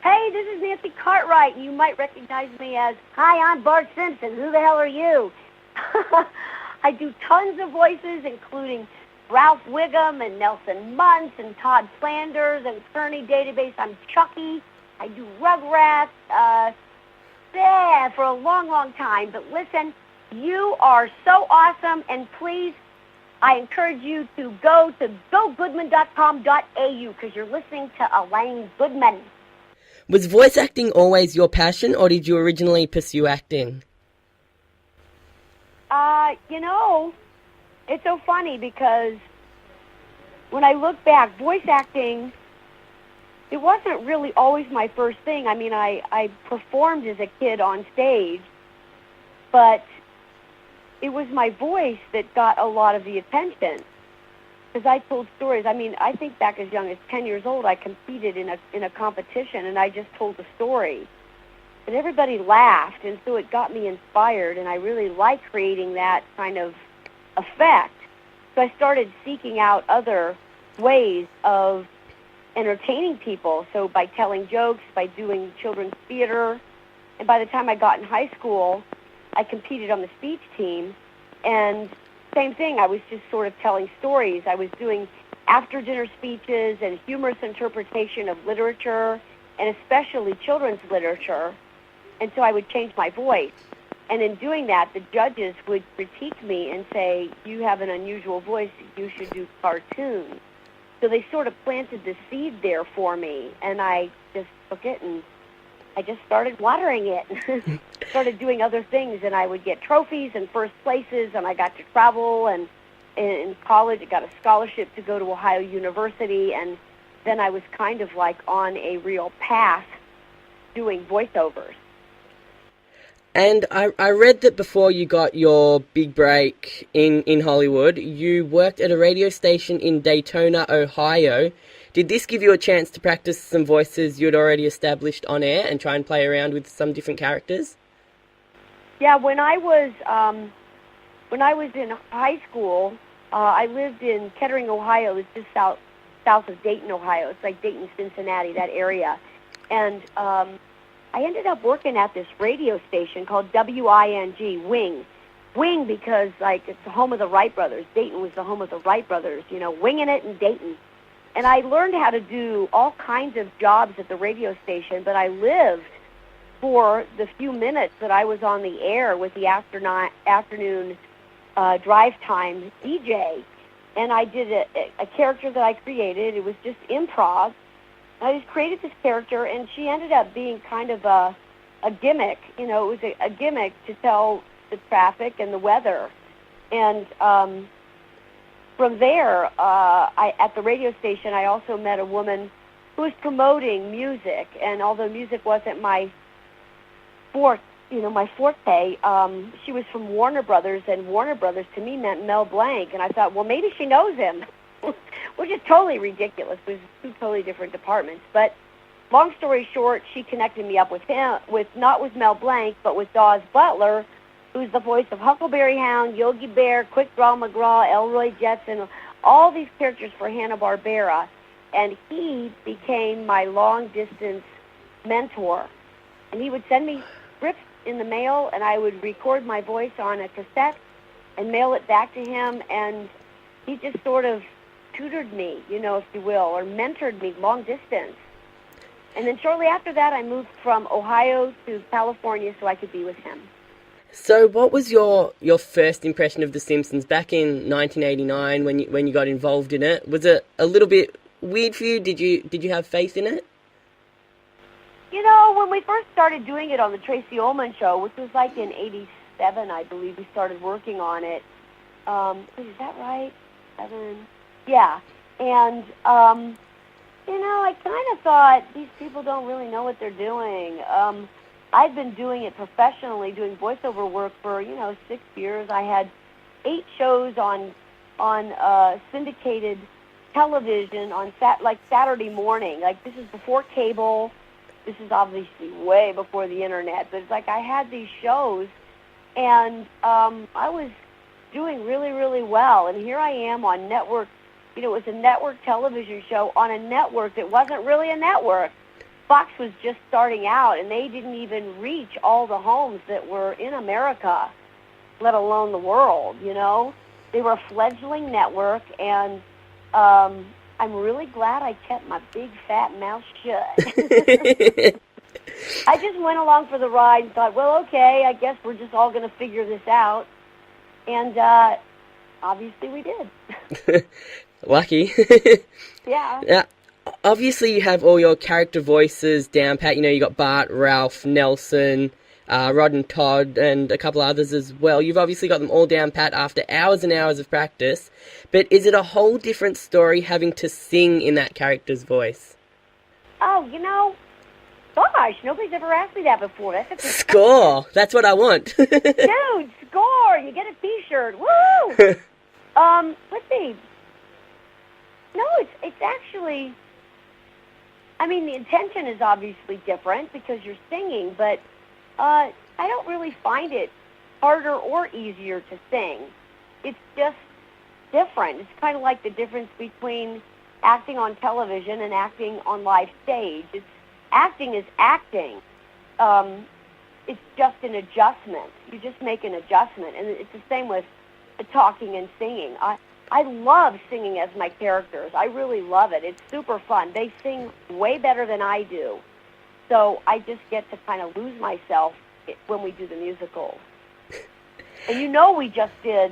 Hey, this is Nancy Cartwright. You might recognize me as, hi, I'm Bart Simpson. Who the hell are you? I do tons of voices, including Ralph Wiggum and Nelson Muntz and Todd Flanders and Kearney Database. I'm Chucky. I do Rugrats for a long, long time. But listen, you are so awesome, and please, I encourage you to go to gogoodman.com.au because you're listening to Elaine Goodman. Was voice acting always your passion, or did you originally pursue acting? It's so funny because when I look back, voice acting, it wasn't really always my first thing. I mean, I performed as a kid on stage, but it was my voice that got a lot of the attention because I told stories. I mean, I think back as young as 10 years old, I competed in a competition, and I just told a story. And everybody laughed, and so it got me inspired, and I really like creating that kind of effect. So I started seeking out other ways of entertaining people. So by telling jokes, by doing children's theater, and by the time I got in high school, I competed on the speech team, and same thing, I was just sort of telling stories. I was doing after-dinner speeches and humorous interpretation of literature, and especially children's literature, and so I would change my voice. And in doing that, the judges would critique me and say, you have an unusual voice, you should do cartoons. So they sort of planted the seed there for me, and I just took it and I just started watering it. Started doing other things, and I would get trophies and first places, and I got to travel, and in college I got a scholarship to go to Ohio University, and then I was kind of like on a real path doing voiceovers. And I read that before you got your big break in Hollywood, you worked at a radio station in Daytona, Ohio. Did this give you a chance to practice some voices you'd already established on air and try and play around with some different characters? Yeah, when I was in high school, I lived in Kettering, Ohio. It's just south of Dayton, Ohio. It's like Dayton, Cincinnati, that area. And I ended up working at this radio station called WING, Wing. Wing because, like, it's the home of the Wright brothers. Dayton was the home of the Wright brothers, winging it in Dayton. And I learned how to do all kinds of jobs at the radio station, but I lived for the few minutes that I was on the air with the afternoon drive time DJ. And I did a character that I created. It was just improv. I just created this character, and she ended up being kind of a gimmick. It was a gimmick to tell the traffic and the weather. And from there, at the radio station, I also met a woman who was promoting music. And although music wasn't my forte, she was from Warner Brothers, and Warner Brothers to me meant Mel Blanc. And I thought, well, maybe she knows him. Which is totally ridiculous. It was two totally different departments. But long story short, she connected me up with him, not with Mel Blanc, but with Dawes Butler, who's the voice of Huckleberry Hound, Yogi Bear, Quick Draw McGraw, Elroy Jetson, all these characters for Hanna-Barbera. And he became my long-distance mentor. And he would send me scripts in the mail, and I would record my voice on a cassette and mail it back to him, and he just sort of tutored me, if you will, or mentored me long distance. And then shortly after that, I moved from Ohio to California so I could be with him. So what was your first impression of The Simpsons back in 1989 when you got involved in it? Was it a little bit weird for you? Did you have faith in it? When we first started doing it on the Tracy Ullman Show, which was like in 87, I believe, we started working on it. Is that right? 7? Yeah. And, I kind of thought, these people don't really know what they're doing. I'd been doing it professionally, doing voiceover work for, 6 years. I had 8 shows on syndicated television on Saturday morning. Like, this is before cable. This is obviously way before the internet. But it's like I had these shows, and I was doing really, really well. And here I am on network. It was a network television show on a network that wasn't really a network. Fox was just starting out, and they didn't even reach all the homes that were in America, let alone the world, you know? They were a fledgling network, and I'm really glad I kept my big fat mouth shut. I just went along for the ride and thought, well, okay, I guess we're just all going to figure this out. And obviously we did. Lucky. Yeah. Now, obviously you have all your character voices down pat. You know, you got Bart, Ralph, Nelson, Rod and Todd, and a couple others as well. You've obviously got them all down pat after hours and hours of practice. But is it a whole different story having to sing in that character's voice? Oh, you know, gosh, nobody's ever asked me that before. That's a good Score! That's what I want. Dude, score! You get a T-shirt. Woo! Let's see. No, it's actually, I mean, the intention is obviously different because you're singing, but I don't really find it harder or easier to sing. It's just different. It's kind of like the difference between acting on television and acting on live stage. Acting is acting. It's just an adjustment. You just make an adjustment, and it's the same with talking and singing. I love singing as my characters. I really love it. It's super fun. They sing way better than I do, so I just get to kind of lose myself when we do the musicals. And you know, we just did,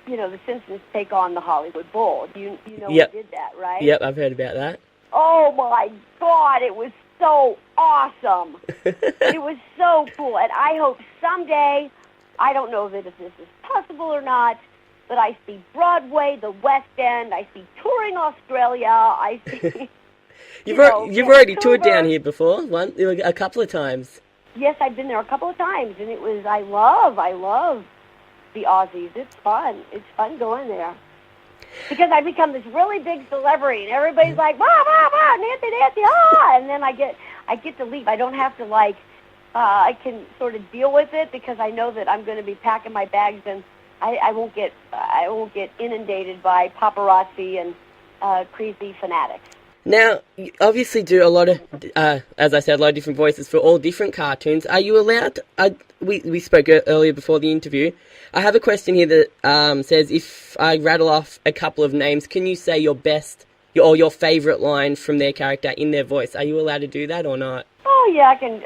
you know, The Simpsons take on the Hollywood Bowl. You know, Yep. we did that, right? Yep, I've heard about that. Oh my God, it was so awesome. It was so cool. And I hope someday, I don't know that if this is possible or not, but I see Broadway, the West End, I see touring Australia, I see... You've already toured down here before, a couple of times. Yes, I've been there a couple of times, and it was, I love the Aussies. It's fun. It's fun going there. Because I become this really big celebrity, and everybody's like, "Wah, wah, wah, Nancy, ah!" And then I get to leave. I don't have to I can sort of deal with it because I know that I'm going to be packing my bags, and I won't get inundated by paparazzi and crazy fanatics. Now, you obviously do a lot of, as I said, a lot of different voices for all different cartoons. Are you allowed? We spoke earlier before the interview. I have a question here that says, if I rattle off a couple of names, can you say your best or your favourite line from their character in their voice? Are you allowed to do that or not? Oh yeah, I can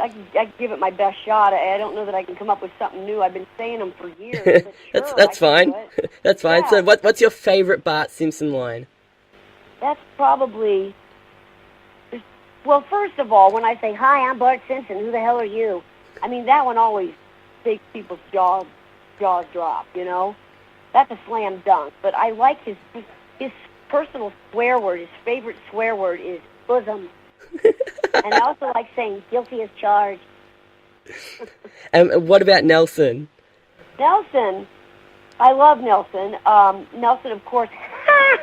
give it my best shot. I don't know that I can come up with something new. I've been saying them for years. But sure, that's fine. That's fine. Yeah. So, what's your favourite Bart Simpson line? That's probably. Well, first of all, when I say, "Hi, I'm Bart Simpson, who the hell are you?" I mean, that one always makes people's jaws drop, you know? That's a slam dunk. But I like his personal swear word. His favorite swear word is bosom. And I also like saying, "Guilty as charged." What about Nelson? Nelson, I love Nelson. Nelson, of course,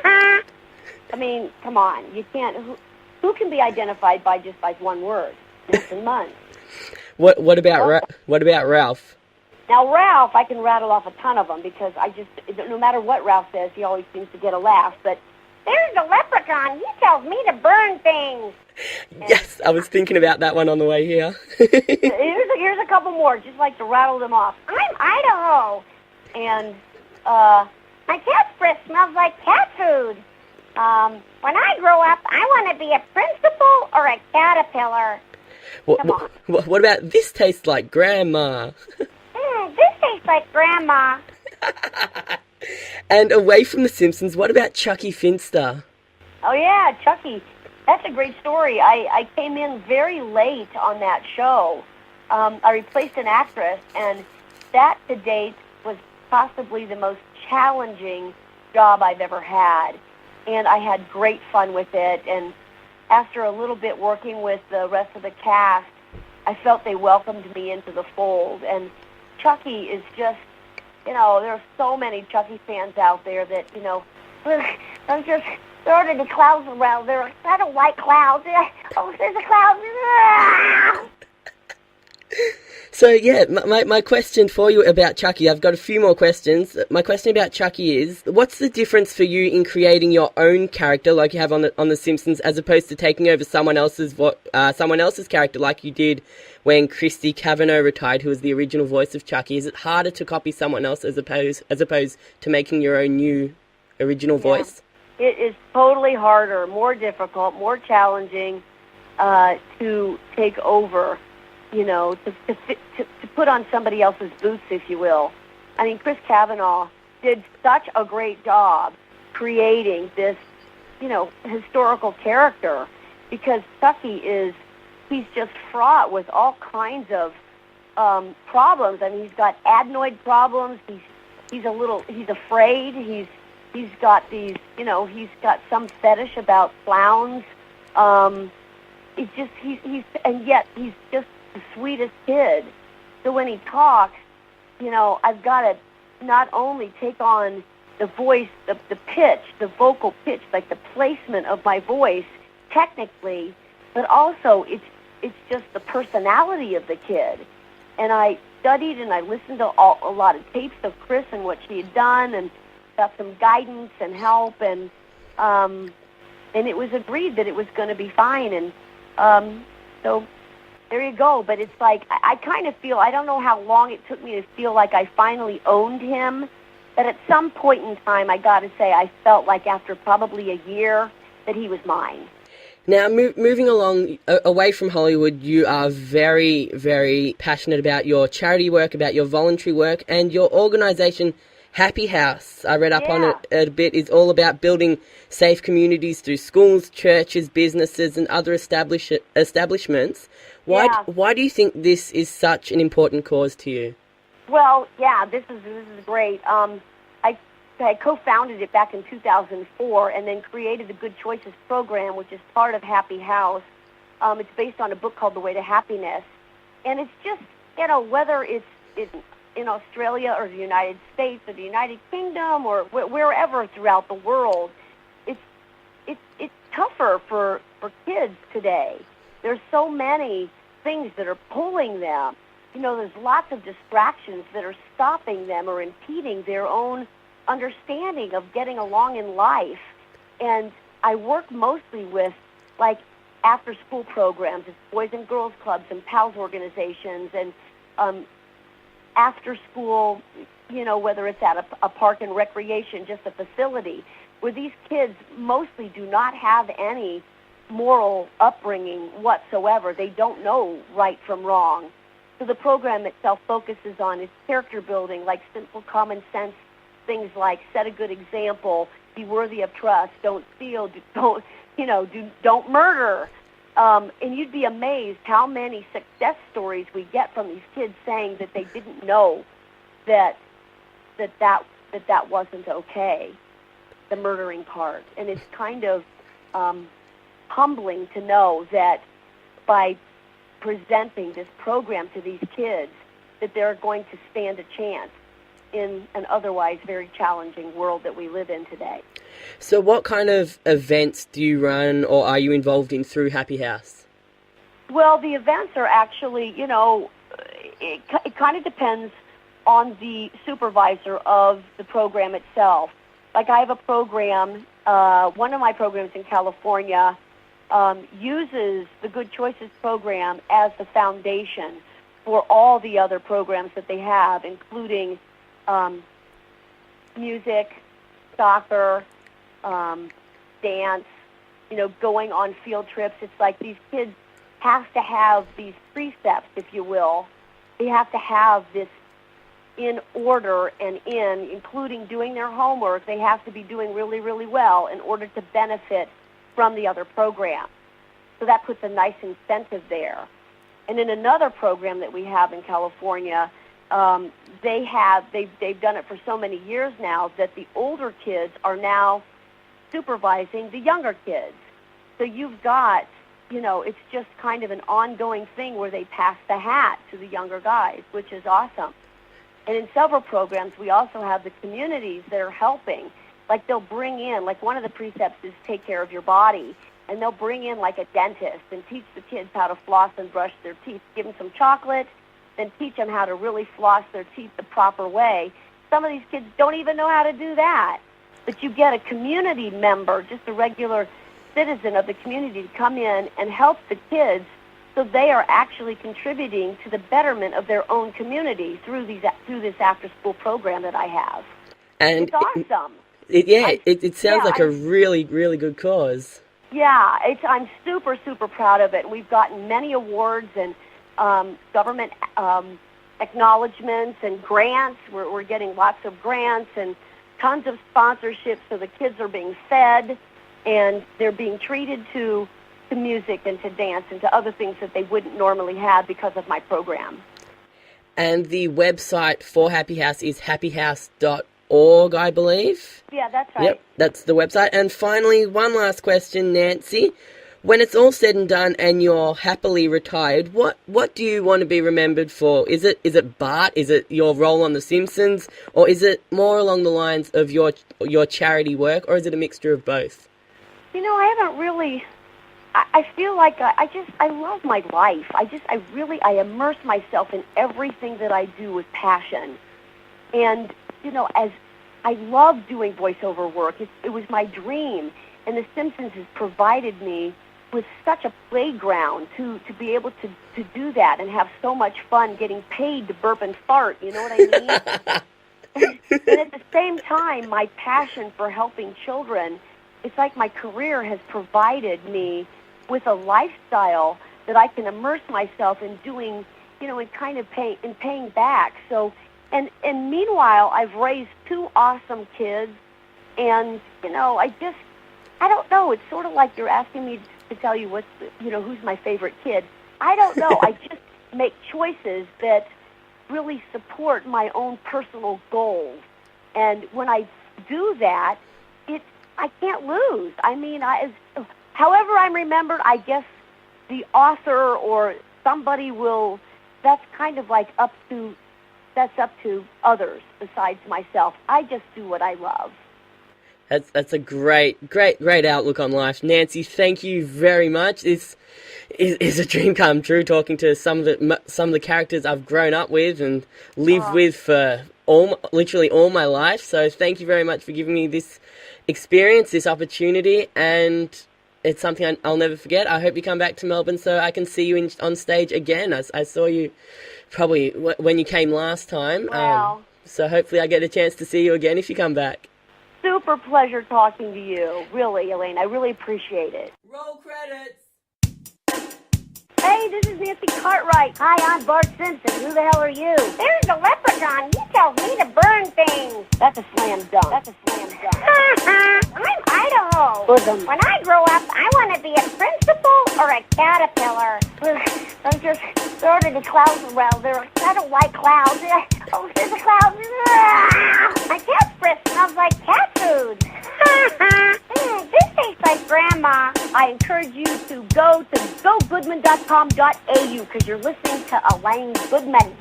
I mean, come on. You can't... Who can be identified by just one word? Nelson Munn. What about Ralph? Now Ralph, I can rattle off a ton of them because no matter what Ralph says, he always seems to get a laugh. But there's the leprechaun. He tells me to burn things. Yes, I was thinking about that one on the way here. Here's a couple more, just like to rattle them off. I'm Idaho, and my cat's breath smells like cat food. When I grow up, I want to be a principal or a caterpillar. Come on. What about this tastes like Grandma? This tastes like Grandma. And away from The Simpsons, what about Chucky Finster? Oh, yeah, Chucky. That's a great story. I came in very late on that show. I replaced an actress, and that to date was possibly the most challenging job I've ever had. And I had great fun with it. And after a little bit working with the rest of the cast, I felt they welcomed me into the fold. And Chucky is just, you know, there are so many Chucky fans out there that, you know, I'm just, there aren't any clouds around there. I don't like clouds. Oh, there's a cloud. So yeah, my question for you about Chucky, I've got a few more questions. My question about Chucky is, what's the difference for you in creating your own character like you have on the Simpsons, as opposed to taking over someone else's character like you did when Christy Cavanaugh retired, who was the original voice of Chucky? Is it harder to copy someone else as opposed to making your own new original voice? It is totally harder, more difficult, more challenging to take over. To put on somebody else's boots, if you will. I mean, Chris Cavanaugh did such a great job creating this, historical character, because Chucky he's just fraught with all kinds of problems. I mean, he's got adenoid problems. He's afraid. He's got these, he's got some fetish about clowns. And yet he's just the sweetest kid. So when he talks, I've got to not only take on the voice, the pitch, the vocal pitch, like the placement of my voice technically, but also it's just the personality of the kid. And I studied and I listened to a lot of tapes of Chris and what she had done, and got some guidance and help, and it was agreed that it was going to be fine. And so there you go. But it's like, I kind of feel, I don't know how long it took me to feel like I finally owned him, but at some point in time, I got to say, I felt like after probably a year that he was mine. Now, moving along, away from Hollywood, you are very, very passionate about your charity work, about your voluntary work, and your organisation, Happy House, I read up on it a bit, is all about building safe communities through schools, churches, businesses, and other establishments. Why do you think this is such an important cause to you? Well, this is great. I co-founded it back in 2004, and then created the Good Choices program, which is part of Happy House. It's based on a book called The Way to Happiness, and it's just, whether it's in Australia or the United States or the United Kingdom or wherever throughout the world, it's tougher for kids today. There's so many things that are pulling them. There's lots of distractions that are stopping them or impeding their own understanding of getting along in life. And I work mostly with, like, after-school programs. It's Boys and Girls Clubs and PALS organizations, and after school, whether it's at a park and recreation, just a facility, where these kids mostly do not have any moral upbringing whatsoever. They don't know right from wrong. So the program itself focuses on its character building, like simple common sense things like set a good example, be worthy of trust, don't steal, don't murder. And you'd be amazed how many success stories we get from these kids saying that they didn't know that wasn't okay, the murdering part. And it's kind of humbling to know that by presenting this program to these kids, that they're going to stand a chance in an otherwise very challenging world that we live in today. So what kind of events do you run or are you involved in through Happy House? Well, the events are actually, it kind of depends on the supervisor of the program itself. Like, I have a program, one of my programs in California uses the Good Choices program as the foundation for all the other programs that they have, including music, soccer, dance, going on field trips. It's like these kids have to have these precepts, if you will. They have to have this in order and including doing their homework. They have to be doing really, really well in order to benefit from the other program. So that puts a nice incentive there. And in another program that we have in California, they've done it for so many years now that the older kids are now supervising the younger kids. So you've got, it's just kind of an ongoing thing where they pass the hat to the younger guys, which is awesome. And in several programs, we also have the communities that are helping. Like, they'll bring in, like, one of the precepts is take care of your body, and they'll bring in, like, a dentist and teach the kids how to floss and brush their teeth, give them some chocolate, and teach them how to really floss their teeth the proper way. Some of these kids don't even know how to do that. But you get a community member, just a regular citizen of the community, to come in and help the kids, so they are actually contributing to the betterment of their own community through this after-school program that I have. And it's awesome. It sounds like a really, really good cause. Yeah, I'm super, super proud of it. We've gotten many awards and government acknowledgments and grants. We're getting lots of grants and tons of sponsorships, so the kids are being fed and they're being treated to music and to dance and to other things that they wouldn't normally have because of my program. And the website for Happy House is happyhouse.org, I believe. Yeah, that's right. Yep, that's the website. And finally, one last question, Nancy. When it's all said and done and you're happily retired, what do you want to be remembered for? Is it Bart? Is it your role on The Simpsons? Or is it more along the lines of your charity work? Or is it a mixture of both? You know, I haven't really... I feel like I love my life. I immerse myself in everything that I do with passion. And, you know, as I love doing voiceover work, it was my dream. And The Simpsons has provided me with such a playground to be able to do that and have so much fun getting paid to burp and fart, you know what I mean? And at the same time, my passion for helping children, it's like my career has provided me with a lifestyle that I can immerse myself in doing, you know, and kind of paying back. So, and meanwhile, I've raised 2 awesome kids, and, you know, I don't know. It's sort of like you're asking me to tell you who's my favorite kid. I don't know. I just make choices that really support my own personal goals. And when I do that, I can't lose. I mean, however I'm remembered, I guess the author or somebody will, that's kind of like up to others besides myself. I just do what I love. That's a great outlook on life. Nancy, thank you very much. This is a dream come true, talking to some of the characters I've grown up with and lived with for literally all my life. So thank you very much for giving me this experience, this opportunity, and it's something I'll never forget. I hope you come back to Melbourne so I can see you on stage again. I saw you probably when you came last time. Wow. So hopefully I get a chance to see you again if you come back. Super pleasure talking to you. Really, Elaine. I really appreciate it. Roll credits. Hey, this is Nancy Cartwright. Hi, I'm Bart Simpson. Who the hell are you? There's a leprechaun. He tells me to burn things. That's a slam dunk. I'm Idaho. Bosom. When I grow up, I want to be a principal or a caterpillar. I'm just sort of the clouds. Well, I don't like clouds. Oh, there's a cloud. My cat breath smells like cat food. This tastes like Grandma. I encourage you to go to gogoodman.com.au because you're listening to Elaine Goodman.